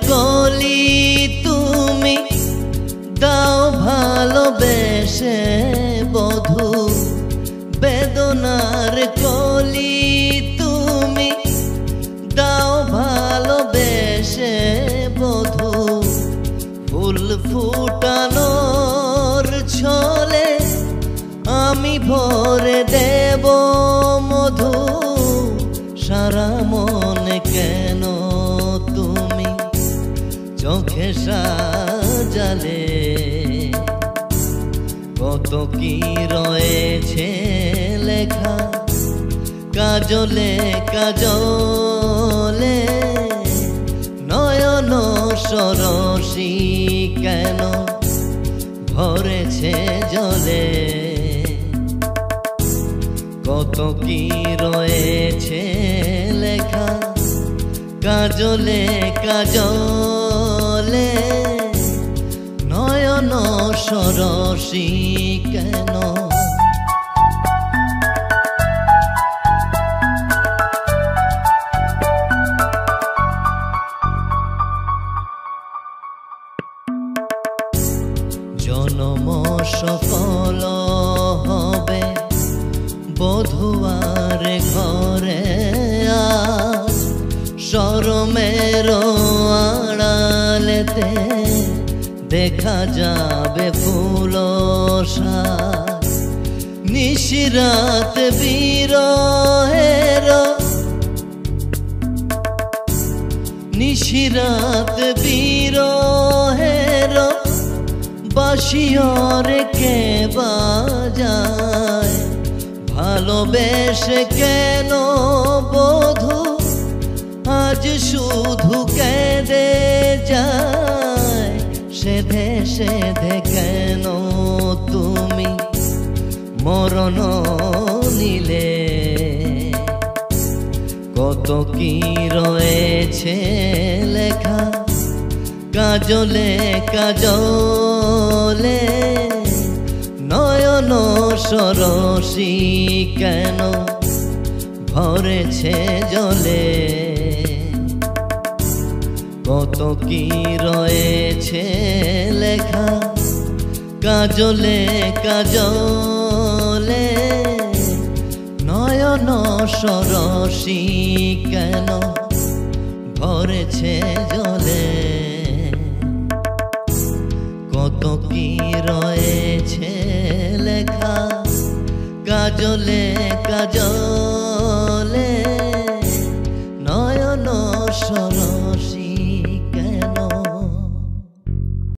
কলি তুমি দাও ভালোবেসে বধূ বেদনার কলি তুমি দাও ভালোবেসে বধূ ফুল ফুটানোর ছলে আমি ভরে দেব মধু সারা মনে কেন তুমি চোখে সাজালে কত কি রয়েছে লেখা কাজলে কাজলে নয়ন সরসী কেন ভরেছে জলে কত কি রয়েছে লেখা কাজলে কাজলে নয়ন সরসী কেন জনম সফল হবে বধুয়ার ঘরে শরমের আড়ালেতে দেখা যাবে ফুল নিশিরাত বিরহের নিশিরাত বিরহের বাঁশিয়রে কে বাজায় ভালোবেসে কেন বধূ আজ শুধু কেঁদে যায় সেধে সেধে কেন তুমি মরণ নিলে কত কি রয়েছে লেখা কাজলে কাজলে নয়ন সরসী কেন ভরেছে জলে কত কি রয়েছে লেখা কাজলে কাজলে নয়ন সরসী কেন ভরেছে জলে কত কি রয়েছে লেখা কাজলে কাজলে